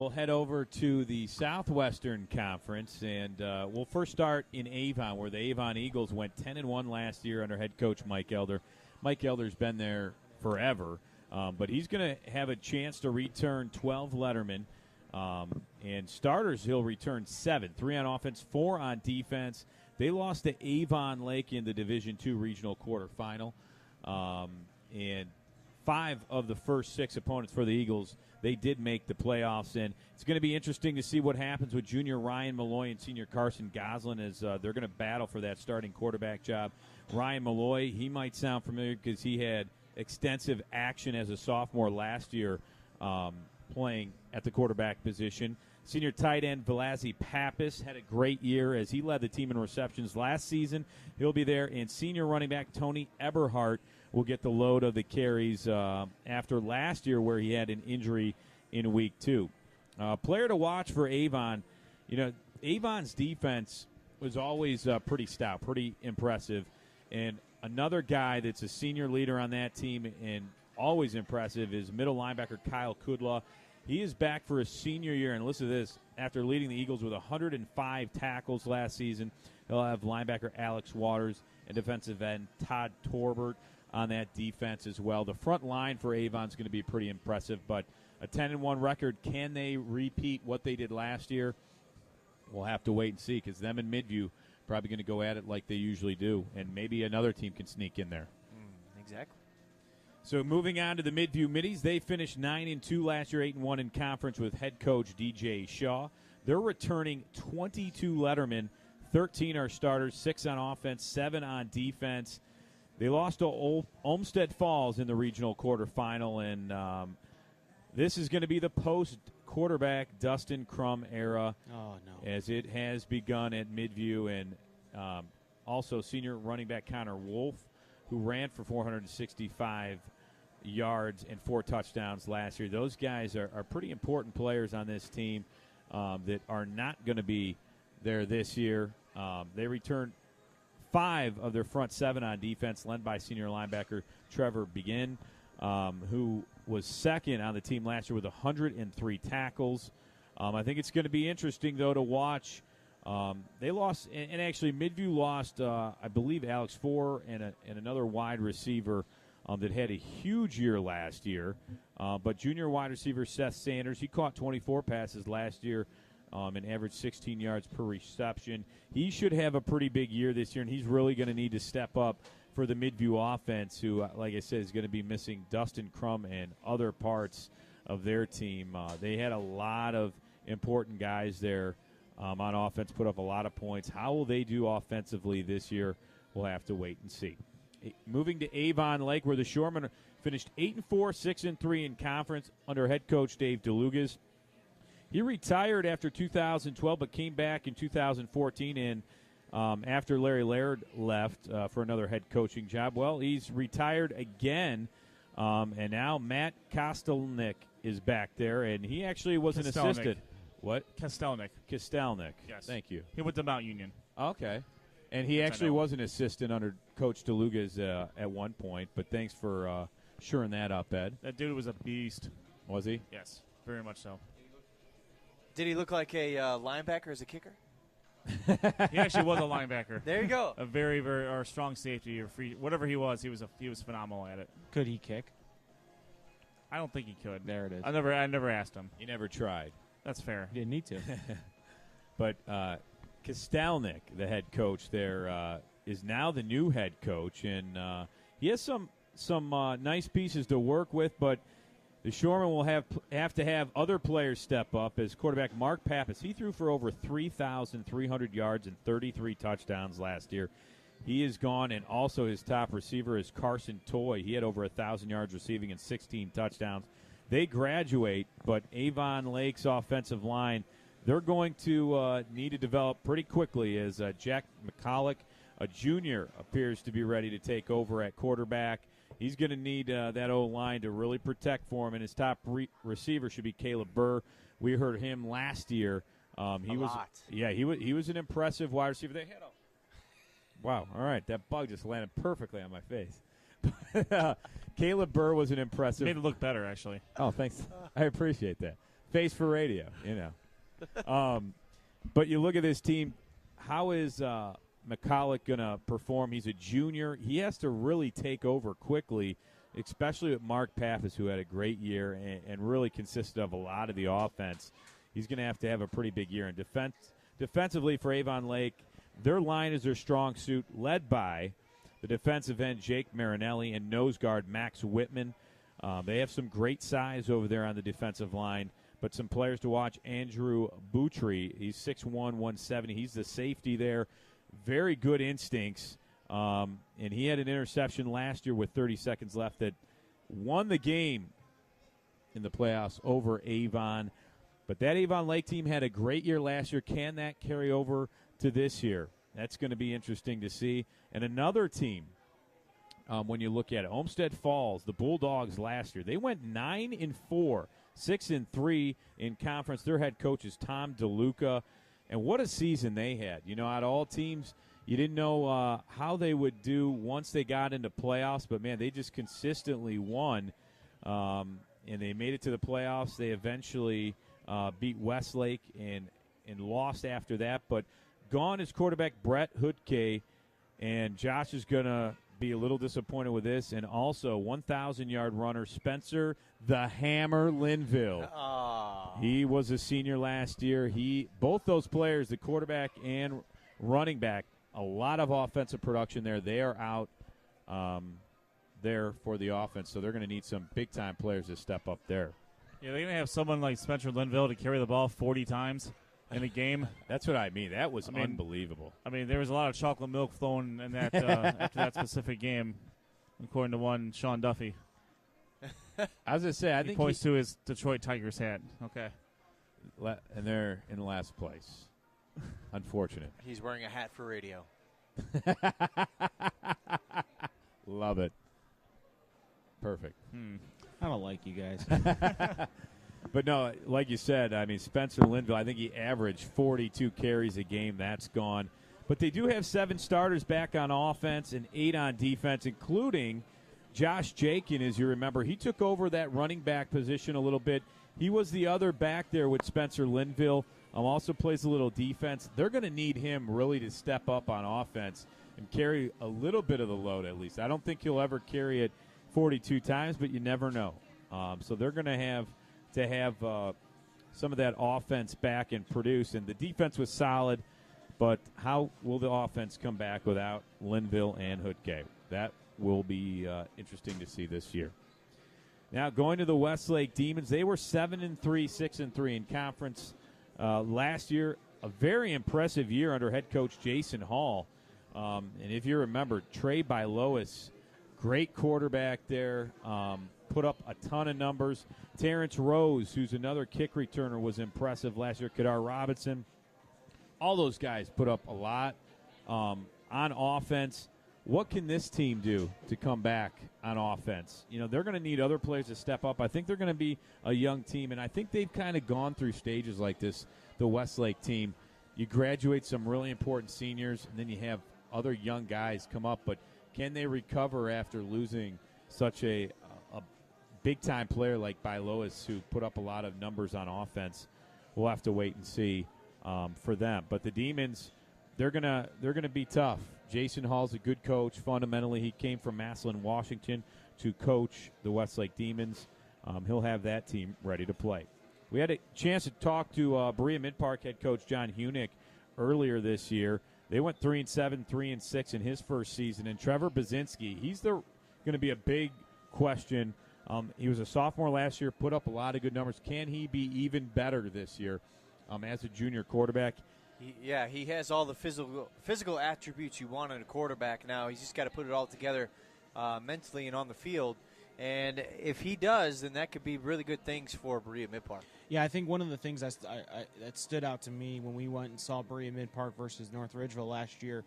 We'll head over to the Southwestern Conference, and we'll first start in Avon, where the Avon Eagles went 10-1 last year under head coach Mike Elder. Mike Elder's been there forever, but he's going to have a chance to return 12 lettermen, and starters he'll return 7, 3 on offense, 4 on defense. They lost to Avon Lake in the Division II regional quarterfinal, and 5 of the first 6 opponents for the Eagles, they did make the playoffs, and it's going to be interesting to see what happens with junior Ryan Malloy and senior Carson Goslin as they're going to battle for that starting quarterback job. Ryan Malloy, he might sound familiar because he had extensive action as a sophomore last year playing at the quarterback position. Senior tight end Velazzi Pappas had a great year as he led the team in receptions last season. He'll be there, and senior running back Tony Eberhardt will get the load of the carries after last year where he had an injury in week 2. Player to watch for Avon, Avon's defense was always pretty stout, pretty impressive. And another guy that's a senior leader on that team and always impressive is middle linebacker Kyle Kudla. He is back for his senior year, and listen to this. After leading the Eagles with 105 tackles last season, he'll have linebacker Alex Waters and defensive end Todd Torbert on that defense as well. The front line for Avon is going to be pretty impressive, but a 10-1 record, can they repeat what they did last year? We'll have to wait and see because them and Midview probably going to go at it like they usually do, and maybe another team can sneak in there. Exactly. So moving on to the Midview Middies, they finished 9-2 last year, 8-1 in conference with head coach DJ Shaw. They're returning 22 lettermen, 13 are starters, 6 on offense, 7 on defense. They lost to Olmsted Falls in the regional quarterfinal, and this is going to be the post-quarterback Dustin Crum era as it has begun at Midview, and also senior running back Connor Wolf, who ran for 465 yards and 4 touchdowns last year. Those guys are pretty important players on this team that are not going to be there this year. They returned 5 of their front 7 on defense, led by senior linebacker Trevor Begin, who was second on the team last year with 103 tackles. I think it's going to be interesting, though, to watch. They lost, and actually Midview lost, I believe, Alex Four and another wide receiver that had a huge year last year. But junior wide receiver Seth Sanders, he caught 24 passes last year and averaged 16 yards per reception. He should have a pretty big year this year, and he's really going to need to step up for the Midview offense, who, like I said, is going to be missing Dustin Crum and other parts of their team. They had a lot of important guys there on offense, put up a lot of points. How will they do offensively this year? We'll have to wait and see. Moving to Avon Lake, where the Shoremen finished 8-4, 6-3 in conference under head coach Dave DeLugas. He retired after 2012, but came back in 2014 and after Larry Laird left for another head coaching job. Well, he's retired again, and now Matt Kostelnik is back there, and he actually was an assistant. What? Kostelnik. Yes. Thank you. He went to Mount Union. Okay. And he actually was an assistant under Coach DeLugas at one point, but thanks for shoring that up, Ed. That dude was a beast. Was he? Yes, very much so. Did he look like a linebacker as a kicker? He actually was a linebacker. There you go. A very, very strong safety or free, whatever he was phenomenal at it. Could he kick? I don't think he could. There it is. I never asked him. He never tried. That's fair. He didn't need to. But Kostelnik, the head coach there, is now the new head coach, and he has some nice pieces to work with, but the Shoremen will have to have other players step up. As quarterback Mark Pappas, he threw for over 3,300 yards and 33 touchdowns last year. He is gone, and also his top receiver is Carson Toy. He had over 1,000 yards receiving and 16 touchdowns. They graduate, but Avon Lake's offensive line, they're going to need to develop pretty quickly as Jack McCulloch, a junior, appears to be ready to take over at quarterback. He's going to need that O-line to really protect for him, and his top receiver should be Caleb Burr. We heard him last year. He was an impressive wide receiver. They had wow, all right, that bug just landed perfectly on my face. Caleb Burr was an impressive. Made it look better, actually. Oh, thanks. I appreciate that. Face for radio, But you look at this team. How is McCulloch going to perform? He's a junior. He has to really take over quickly, especially with Mark Pappas, who had a great year and really consisted of a lot of the offense. He's going to have a pretty big year. And defensively for Avon Lake, their line is their strong suit, led by the defensive end Jake Marinelli and nose guard Max Whitman. They have some great size over there on the defensive line, but some players to watch. Andrew Boutry, he's 6'1", 170. He's the safety there. Very good instincts. And he had an interception last year with 30 seconds left that won the game in the playoffs over Avon. But that Avon Lake team had a great year last year. Can that carry over to this year? That's going to be interesting to see. And another team, when you look at it, Olmsted Falls, the Bulldogs last year, they went 9-4, 6-3 in conference. Their head coach is Tom DeLuca. And what a season they had. Out of all teams, you didn't know how they would do once they got into playoffs. But, man, they just consistently won. And they made it to the playoffs. They eventually beat Westlake and lost after that. But gone is quarterback Brett Hutke, and Josh is going to be a little disappointed with this. And also 1,000-yard runner Spencer the Hammer Linville. Aww. He was a senior last year. Both those players, the quarterback and running back, a lot of offensive production there. They are out there for the offense, so they're going to need some big-time players to step up there. Yeah, they're going to have someone like Spencer Linville to carry the ball 40 times in a game. That's what I mean. That was unbelievable. There was a lot of chocolate milk flowing in that after that specific game, according to one Sean Duffy. I was going to say, I think he points to his Detroit Tigers hat. Okay. And they're in last place. Unfortunate. He's wearing a hat for radio. Love it. Perfect. I don't like you guys. But no, like you said, Spencer Linville, I think he averaged 42 carries a game. That's gone. But they do have 7 starters back on offense and 8 on defense, including Josh Jakin, as you remember. He took over that running back position a little bit. He was the other back there with Spencer Linville. Also plays a little defense. They're going to need him really to step up on offense and carry a little bit of the load at least. I don't think he'll ever carry it 42 times, but you never know. So they're going to have some of that offense back and produce. And the defense was solid, but how will the offense come back without Linville and Hutke? That will be interesting to see this year. Now going to the Westlake Demons, they were 7-3, 6-3 in conference last year. A very impressive year under head coach Jason Hall. And if you remember, Trey Bylois, great quarterback there, put up a ton of numbers. Terrence Rose, who's another kick returner, was impressive last year. Kadar Robinson. All those guys put up a lot on offense. What can this team do to come back on offense? They're going to need other players to step up. I think they're going to be a young team, and I think they've kind of gone through stages like this, the Westlake team. You graduate some really important seniors, and then you have other young guys come up, but can they recover after losing such a big-time player like Bylois, who put up a lot of numbers on offense? We'll have to wait and see for them. But the Demons, they're gonna be tough. Jason Hall's a good coach. Fundamentally, he came from Massillon, Washington, to coach the Westlake Demons. He'll have that team ready to play. We had a chance to talk to Berea Mid-Park head coach John Hunick earlier this year. They went 3-7, 3-6 in his first season. And Trevor Bazinski, he's going to be a big question. He was a sophomore last year, put up a lot of good numbers. Can he be even better this year as a junior quarterback? He has all the physical attributes you want in a quarterback now. He's just got to put it all together mentally and on the field. And if he does, then that could be really good things for Berea Mid-Park. Yeah, I think one of the things that stood out to me when we went and saw Berea Mid-Park versus North Ridgeville last year,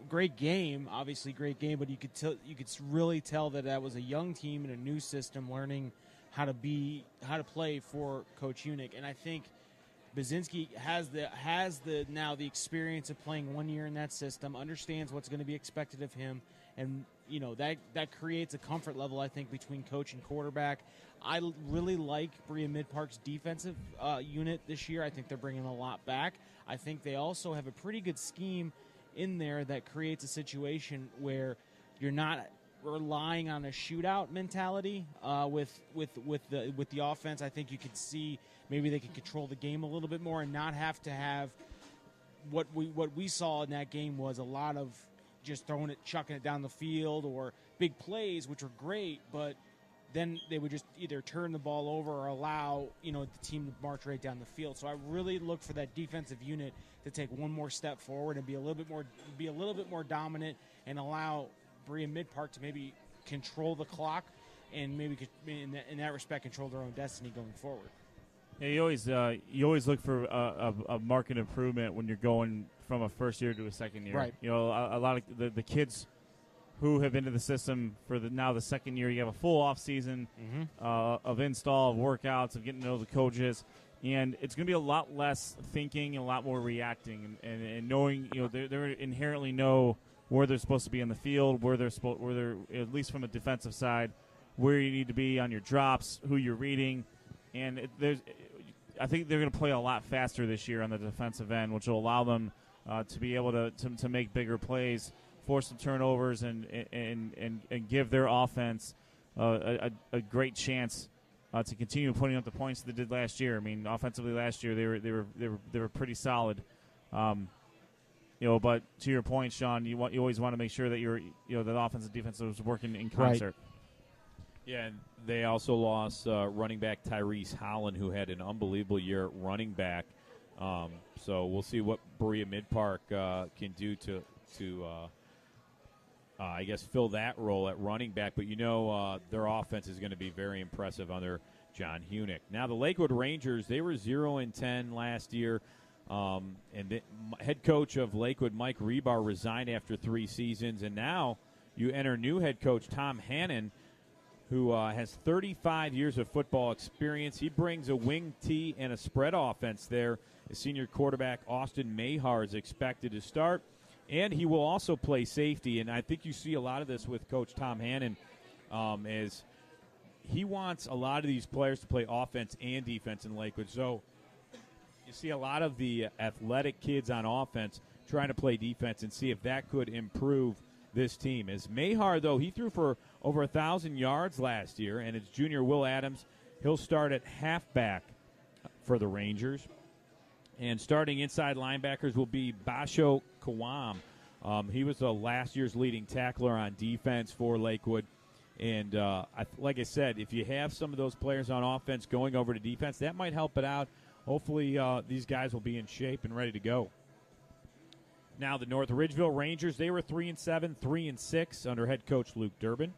great game, obviously great game, but you could really tell that was a young team in a new system, learning how to play for Coach Hunick. And I think Bazinski has the experience of playing 1 year in that system, understands what's going to be expected of him, and that creates a comfort level, I think, between coach and quarterback. I really like Berea Mid-Park's defensive unit this year. I think they're bringing a lot back. I think they also have a pretty good scheme in there that creates a situation where you're not relying on a shootout mentality with the offense. I think you could see maybe they could control the game a little bit more and not have to have what we saw in that game was a lot of just chucking it down the field or big plays, which were great, but then they would just either turn the ball over or allow the team to march right down the field. So I really look for that defensive unit to take one more step forward and be a little bit more dominant and allow Berea Mid-Park to maybe control the clock and maybe in that respect control their own destiny going forward. Yeah, you always look for a market improvement when you're going from a first year to a second year. Right. A lot of the kids who have been to the system for the second year, you have a full off season of install, of workouts, of getting to know the coaches, and it's going to be a lot less thinking and a lot more reacting and knowing. They inherently know where they're supposed to be in the field, where they're at least from a defensive side, where you need to be on your drops, who you're reading, and I think they're going to play a lot faster this year on the defensive end, which will allow them to be able to make bigger plays, force some turnovers, and give their offense a great chance to continue putting up the points that they did last year. I mean, offensively last year they were pretty solid. But to your point, Sean, you always want to make sure that that offense and defense was working in concert. Right. Yeah, and they also lost running back Tyrese Holland, who had an unbelievable year at running back. So we'll see what Berea Mid-Park can do to I guess, fill that role at running back. But their offense is going to be very impressive under John Hunick. Now the Lakewood Rangers, they were 0-10 last year. And the head coach of Lakewood, Mike Rebar, resigned after 3 seasons. And now you enter new head coach Tom Hannon, who has 35 years of football experience. He brings a wing tee and a spread offense there. The senior quarterback Austin Mahar is expected to start, and he will also play safety. And I think you see a lot of this with Coach Tom Hannon, as he wants a lot of these players to play offense and defense in Lakewood. So you see a lot of the athletic kids on offense trying to play defense and see if that could improve this team. As Mahar, though, he threw for over 1,000 yards last year, and it's junior Will Adams. He'll start at halfback for the Rangers. And starting inside linebackers will be Basho Kawam. He was last year's leading tackler on defense for Lakewood. And like I said, if you have some of those players on offense going over to defense, that might help it out. Hopefully these guys will be in shape and ready to go. Now the North Ridgeville Rangers, they were 3-7, 3-6 under head coach Luke Durbin.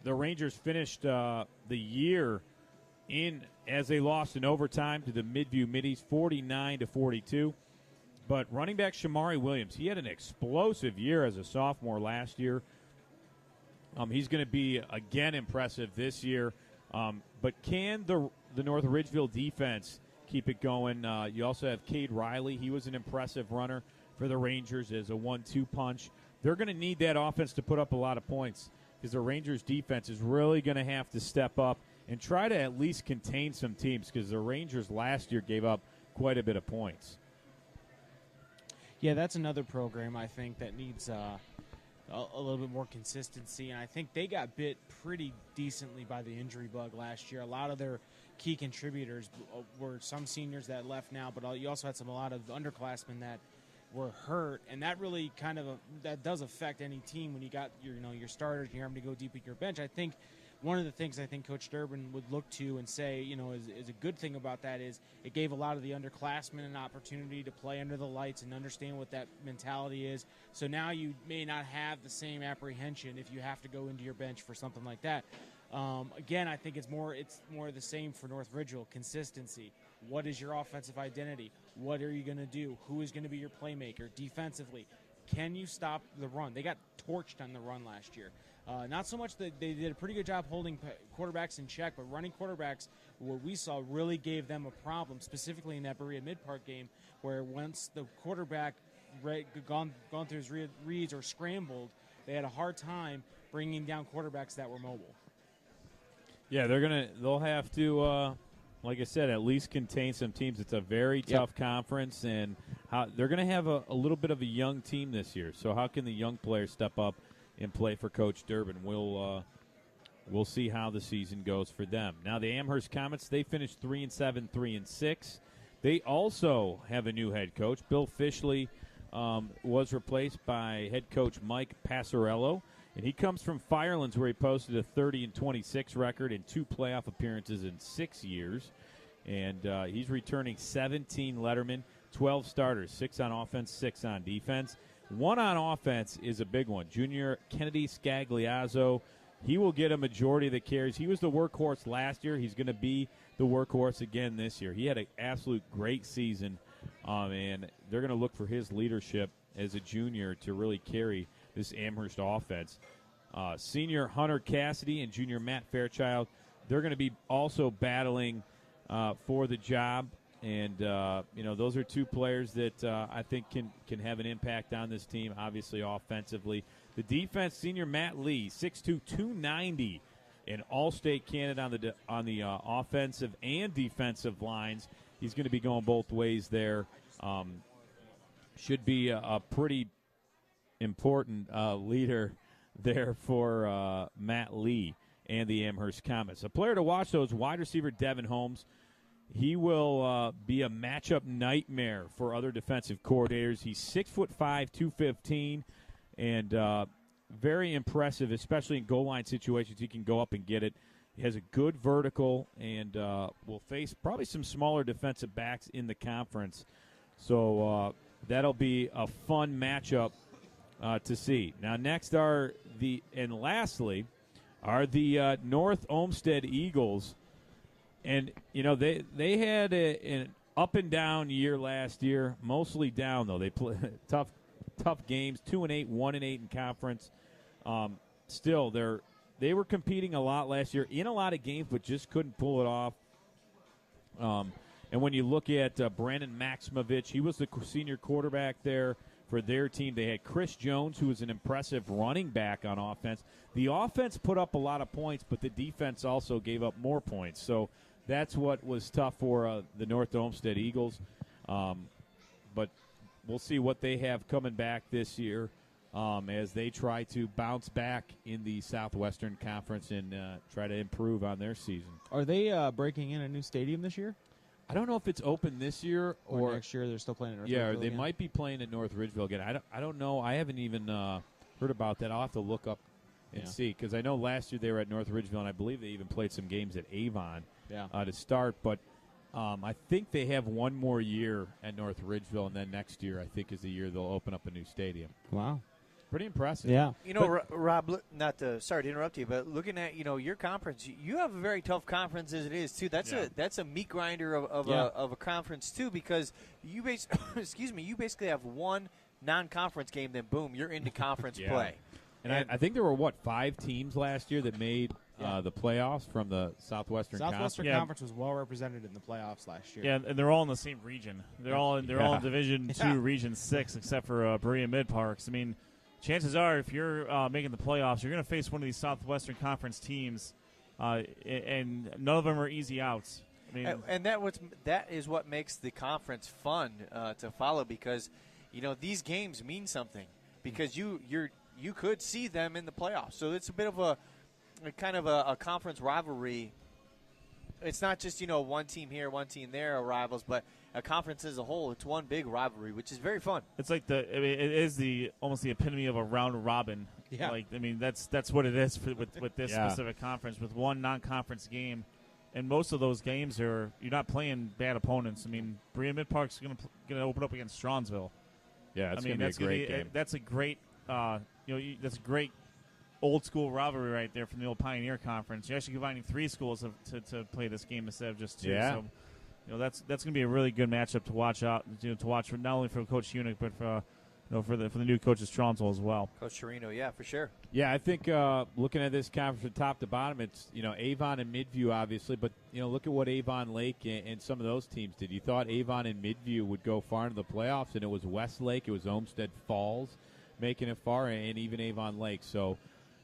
The Rangers finished the year as they lost in overtime to the Midview Middies, 49-42. But running back Shamari Williams, he had an explosive year as a sophomore last year. He's going to be again impressive this year. But can the North Ridgeville defense keep it going? You also have Cade Riley. He was an impressive runner for the Rangers as a 1-2 punch. They're going to need that offense to put up a lot of points because the Rangers defense is really going to have to step up and try to at least contain some teams because the Rangers last year gave up quite a bit of points. Yeah, that's another program I think that needs a little bit more consistency, and I think they got bit pretty decently by the injury bug last year. A lot of their key contributors were some seniors that left now, but you also had a lot of underclassmen that were hurt, and that really that does affect any team when you got your starters and you're having to go deep in your bench. I think one of the things I think Coach Durbin would look to and say, is a good thing about that is it gave a lot of the underclassmen an opportunity to play under the lights and understand what that mentality is. So now you may not have the same apprehension if you have to go into your bench for something like that. Again, I think it's more the same for North Ridgeville, consistency. What is your offensive identity? What are you going to do? Who is going to be your playmaker defensively? Can you stop the run? They got torched on the run last year. Not so much that they did a pretty good job holding quarterbacks in check, but running quarterbacks, what we saw really gave them a problem, specifically in that Berea Mid-Park game, where once the quarterback gone through his reads or scrambled, they had a hard time bringing down quarterbacks that were mobile. Yeah, they'll have to, like I said, at least contain some teams. It's a very tough conference, and they're going to have a little bit of a young team this year. So how can the young players step up and play for Coach Durbin? We'll see how the season goes for them. Now the Amherst Comets, they finished 3-7, 3-6. They also have a new head coach. Bill Fishley was replaced by head coach Mike Passarello, and he comes from Firelands, where he posted a 30-26 record and 2 playoff appearances in 6 years. And he's returning 17 lettermen, 12 starters, 6 on offense, 6 on defense. 1 on offense is a big one. Junior Kennedy Scagliazzo, he will get a majority of the carries. He was the workhorse last year. He's going to be the workhorse again this year. He had an absolute great season, and they're going to look for his leadership as a junior to really carry this Amherst offense. Senior Hunter Cassidy and junior Matt Fairchild, they're going to be also battling for the job. And, those are 2 players that I think can have an impact on this team, obviously offensively. The defense, senior Matt Lee, 6'2", 290, an all-state candidate on the offensive and defensive lines. He's going to be going both ways there. Should be a pretty important leader there for Matt Lee and the Amherst Comets. A player to watch, though, is wide receiver Devin Holmes. He will be a matchup nightmare for other defensive coordinators. He's 6'5", 215, and very impressive, especially in goal line situations. He can go up and get it. He has a good vertical and will face probably some smaller defensive backs in the conference. So that'll be a fun matchup to see. Now, next lastly are the North Olmsted Eagles. And, they had an up-and-down year last year, mostly down, though. They play tough games, 2-8, 1-8 in conference. Still, they were competing a lot last year in a lot of games, but just couldn't pull it off. And when you look at Brandon Maximovich, he was the senior quarterback there for their team. They had Chris Jones, who was an impressive running back on offense. The offense put up a lot of points, but the defense also gave up more points. So that's what was tough for the North Olmsted Eagles. But we'll see what they have coming back this year as they try to bounce back in the Southwestern Conference and try to improve on their season. Are they breaking in a new stadium this year? I don't know if it's open this year or next year. They're still playing at North Ridgeville they again? might be playing at North Ridgeville again. I don't know. I haven't even heard about that. I'll have to look up and see, because I know last year they were at North Ridgeville, and I believe they even played some games at Avon to start. But I think they have one more year at North Ridgeville, and then next year I think is the year they'll open up a new stadium. Wow. Pretty impressive. Yeah. Rob, sorry to interrupt you, but looking at, your conference, you have a very tough conference as it is, too. That's a meat grinder of a conference, too, because you basically have one non-conference game, then boom, you're into conference play. And I think there were, 5 teams last year that made the playoffs from the Southwestern Conference. Southwestern Conference was well represented in the playoffs last year. Yeah, and they're all in the same region. They're all in Division 2, Region 6, except for Berea Mid-Parks. I mean, chances are, if you're making the playoffs, you're going to face one of these Southwestern Conference teams, and none of them are easy outs. I mean, and that is what makes the conference fun to follow, because these games mean something, because you could see them in the playoffs. So it's a bit of a kind of a conference rivalry. It's not just one team here, one team there are rivals, but a conference as a whole, it's one big rivalry, which is very fun. It's like it is almost the epitome of a round robin. Yeah. That's what it is with this specific conference, with one non-conference game, and most of those games you're not playing bad opponents. I mean, Berea Mid-Park's going to open up against Stronsville. Yeah, that's going to be a great game. That's a great that's a great old school rivalry right there from the old Pioneer Conference. You're actually combining 3 schools to play this game instead of just 2. Yeah. So, that's going to be a really good matchup to watch out. To watch for not only for Coach Hunick, but for the new coach at Stronsville as well. Coach Chirino, yeah, for sure. Yeah, I think looking at this conference from top to bottom, it's Avon and Midview obviously, but look at what Avon Lake and some of those teams did. You thought Avon and Midview would go far into the playoffs, and it was Westlake, it was Olmsted Falls, making it far, and even Avon Lake. So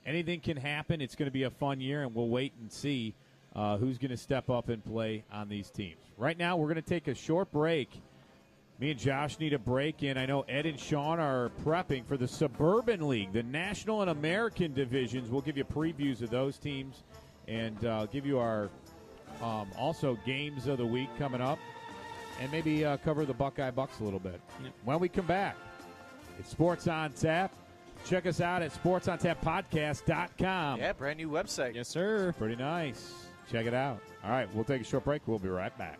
anything can happen. It's going to be a fun year, and we'll wait and see who's going to step up and play on these teams. Right now, we're going to take a short break. Me and Josh need a break, and I know Ed and Sean are prepping for the Suburban League, the National and American divisions. We'll give you previews of those teams and give you our also games of the week coming up, and maybe cover the Buckeye Bucks a little bit. Yep. When we come back, it's Sports on Tap. Check us out at sportsontappodcast.com. Yeah, brand new website. Yes, sir. Pretty nice. Check it out. All right, we'll take a short break. We'll be right back.